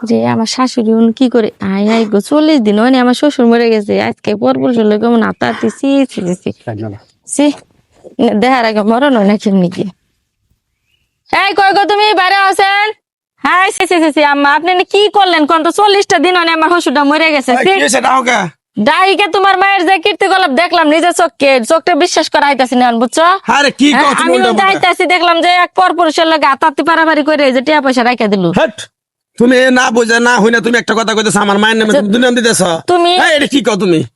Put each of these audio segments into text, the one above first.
যে আমার শাশুড়ি কি করে আয় আয় গো 40 দিন হয় আমার শ্বশুর মরে গেছে আজকে পরপুরুষের লোক কেমন আতাতি সি দেখার আগে মরণ হয় না কেমনি গিয়ে এই কই গো তুমি বাইরে আছেন হ্যাঁ সি আম্মা আপনি কি করলেন কোন তো 40টা দিন হয় আমার শ্বশুরটা মরে গেছে ডাইকে তোমার মায়ের যে কীর্তিকলাপ দেখলাম নিজের চোখটা বিশ্বাস করা হইতাছি না বুঝছো আমি যাইতাছি দেখলাম যে এক পরপুরুষের লোক আতাতি পারাপারি করে যে টাকা পয়সা রাখা দিল তুমি না বুঝে না হই না তুমি একটা কথা কইতেছ আমার মায়ের নামে তুমি দুনিয়া দিতেছ তুমি এটা কি কও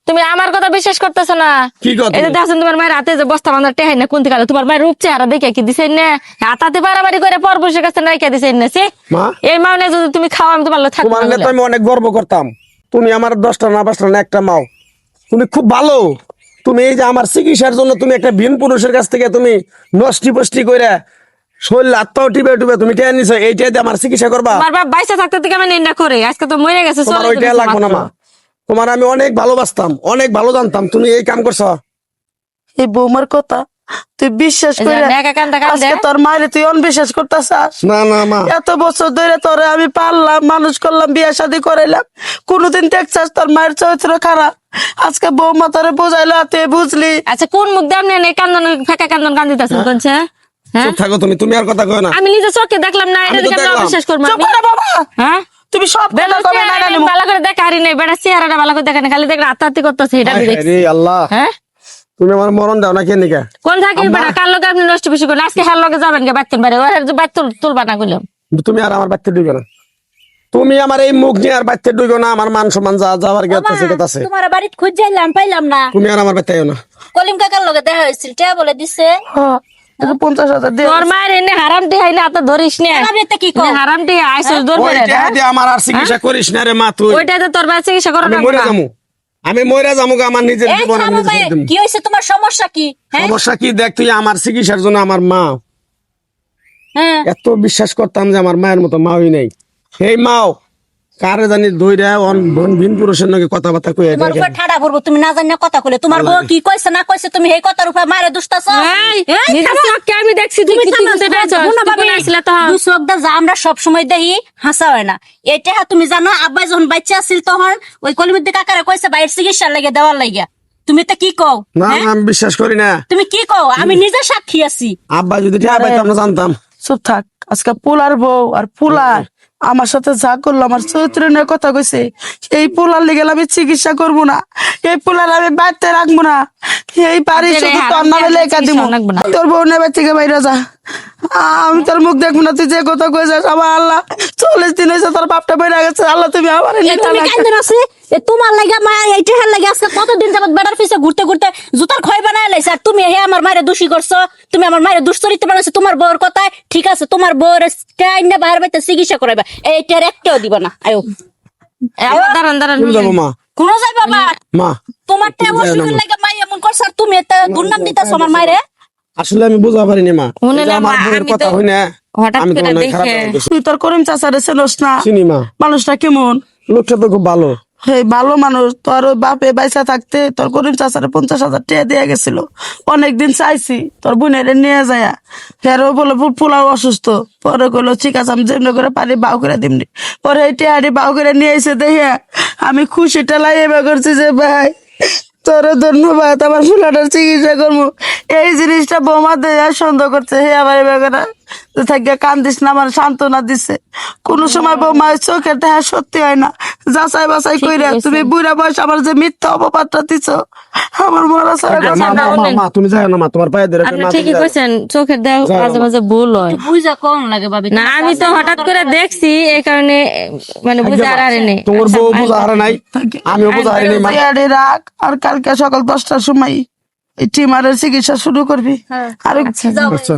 তুমি আমার কথা বিশ্বাস করতেছ না কি কও এই যে দেখছেন তোমার মায়ের হাতে যে বস্তা বাঁধা টেহাই না কোনটি কালে তোমার মায়ের রূপ চেহারা দেখে কি দিছেন না হাতাতে পারাপারি করে পরপুরুষের কাছে রাখা দিছেন না সে এই মাওনে যদি তুমি খাও আমি তোমার থাকবো তোমার না আমি অনেক গর্ব করতাম তুমি আমার 10টা না 5টা না একটা মাও তুমি খুব ভালো তুমি এই যে আমার চিকিৎসার জন্য তুমি একটা ভিন পুরুষের কাছ থেকে তুমি নষ্টি পষ্টি কইরা শরীর আত্মাও টিপে টুপে তুমি টেনে নিছো এইটা দিয়ে আমার চিকিৎসা করবা আমার বাপ বাইসা থাকতে থেকে আমি নিন্দা করে আজকে তো মরে গেছে তোমার ওইটা লাগবো না মা তোমার আমি অনেক ভালোবাসতাম অনেক ভালো জানতাম তুমি এই কাম করছো এই বৌমার কথা তুই বিশ্বাস করে আজকে তোর মায়ের তুই অনবিশ্বাস করতেছাস না না মা এত বছর ধরে তোরে আমি পারলাম মানুষ করলাম বিয়ে শাদী করাইলাম কোনোদিন দেখছাস তোর মায়ের চরিত্র খারাপ আজকে বৌমা তোরে বুঝাইলো তুই বুঝলি আচ্ছা কোন মুখ দিয়ে আপনি কান্দন ফেকা কান্দন কান্দিতেছেন কোনছে চুপ থাকো তুমি আর কথা কয় না আমি নিজে চোখে দেখলাম না এটা দেখে আমি বিশ্বাস করব চুপ করো বাবা হ্যাঁ তুমি সব বেলা কবে না জানি ভালো করে দেখারি নাই বেটা চেহারাটা ভালো করে দেখেন খালি দেখে আত্মহত্যা করতেছে এটা আমি দেখছি আরে আল্লাহ হ্যাঁ তুমি আমার মরণ দাও না কেন নিকা কোন থাকি বেটা কাল লগে আপনি নষ্ট বেশি করেন আজকে হার লগে যাবেন কে বাচ্চান বাড়ি ওর যে বাচ্চা তুলবা না কইলাম তুমি আর আমার বাচ্চা ডুইবে না তুমি আমার এই মুখ নিয়ে আর বাচ্চা ডুইবে না আমার মান সম্মান যা যাওয়ার গেছে তোমার বাড়িত খুঁজ যাইলাম পাইলাম না তুমি আর আমার বাচ্চাও না কলিম কাকার লগে দেখা হয়েছিল টিয়া বলে দিছে 50,000 দিয়ে তোর মায়ের এনে হারামটি হাইলে এত ধরিস না আমি কি কও হারামটি আইছস ধরবে ওইটা দিয়ে আমার আর চিকিৎসা করিস না রে মা তুই ওইটাতে তোর বাচ্চা চিকিৎসা করো না আমি মরে যাবো আমার নিজের এই জীবন থামো ভাই, কি হইছে তোমার সমস্যা কি হ্যাঁ সমস্যা কি দেখ তুই আমার চিকিৎসার জন্য আমার মা হ্যাঁ এত বিশ্বাস করতাম যে আমার মায়ের মতো মাই নাই এই মাও কারে জানি দইরা ভিন পুরুষের নাকি কথাবার্তা কইয়া তোমার উপর ঠাডা পড়বো তুমি না জানি কথা কইলে তোমার বউ কি কইছে না কইছে তুমি এই কথার উপর মারে দুষ্টাছ নিজের চোখে আমি দেখছি তুই কি করতে পেরেছস তুই আসলে তো দুসবদা যা আমরা সব সময় দেখি হাসা হয় না এটা তুমি জানো আব্বা যখন বাচ্চা আছিল তখন ওই কলিমুদ্দি কাকারে কইছে বাইরের চিকিৎসা লাগে দেওয়ার লাগিয়া তুমি তো কি কও না আমি বিশ্বাস করি না তুমি কি কও আমি নিজে সাক্ষী আছি আব্বা যদি ঠিক পাইতাম না জানতাম চুপ থাক আজকে পোলার বউ আর পোলার আমার সাথে যা করলো আমার চরিত্র নিয়ে কথা কইছে এই পোলার লেগে আমি চিকিৎসা করবো না এই পোলার আমি বাড়িতে রাখবো না এই বাড়ি শুধু তোর নামে লেখা দিব তোর বউ নেবে থেকে বাইরে যা আমি তোর মুখ দেখবো না তুই যে কথা কইছিস আমার আল্লাহ 40 দিন হয়েছে তোর বাপটা বেড়ে গেছে আল্লাহ তুমি আমার তুমি কান্দন আছে তোমার লাগা মা এইটা হেল লাগে আজকে কতদিন যাবত বেড়ার পিছে ঘুরতে ঘুরতে জুতার খয় বানায় লাইছ আর তুমি হে আমার মায়ের দোষী করছো তুমি আমার মায়ের দুশ্চরিত্র বানাইছো তোমার বউর কথায় ঠিক আছে তোমার বউর টাইম না বাইরে বাইতে চিকিৎসা করাইবা এইটার একটাও দিবা না আয়ো দাঁড়ান যাবো মা কোন যাই বাবা মা তোমার টাইম অসুবিধা লাগে মাই এমন করছ আর তুমি এটা দুর্নাম দিতাছ আমার মায়েরে আসলে আমি বুঝা পারিনি মা শুনে না আমার বউয়ের আমি কথা তো হই না হঠাৎ আমি তো করে অনেক খারাপ দেখে লাগছে তুই তোর করিম চাচারে চেনস না চিনি মা মানুষটা কেমন লোকটা তো খুব ভালো হে ভালো মানুষ তোর ওই বাপে বাইসা থাকতে তোর করিম চাচারে 50,000 টাকা দিয়ে গেছিল অনেকদিন চাইছি তোর বোনের নিয়ে যায় ফেরও বলে পোলাও অসুস্থ পরে কইলো ঠিক আছে আমি যেমনি করে পারি বাউ করে দিমনি পরে এই টেহারি বাউ করে নিয়ে এসে দেখে আমি খুশি টেলাই এবার করছি যে ভাই তোর ধন্যবাদ আমার ফুলাটার চিকিৎসা করবো এই জিনিসটা বোমা দেয়া সন্দেহ করছে হে আবার এবার করে থাকে কান্দিস না আমার সান্ত্বনা দিচ্ছে কোন সময় বৌমা চোখের দেখা সত্যি হয় না যাচাই বাছাই কইরা তুমি বুড়া বয়স আমার যে মিথ্যা অপবাদটা দিছ আমার মরা ছাড়া মা তুমি যাও না মা তোমার পায়ে ধরে আপনি ঠিকই কইছেন চোখের দেহ মাঝে মাঝে ভুল হয় বুঝা কোন লাগে ভাবি না আমি তো হঠাৎ করে দেখছি এই কারণে মানে বুঝে আর নেই তোমার বউ বুঝা হারা নাই আমিও বুঝা হারিনি মা টেহারি রাখ আর কালকে সকাল 10টার সময় এই টিমারের চিকিৎসা শুরু করবি আর যাও আচ্ছা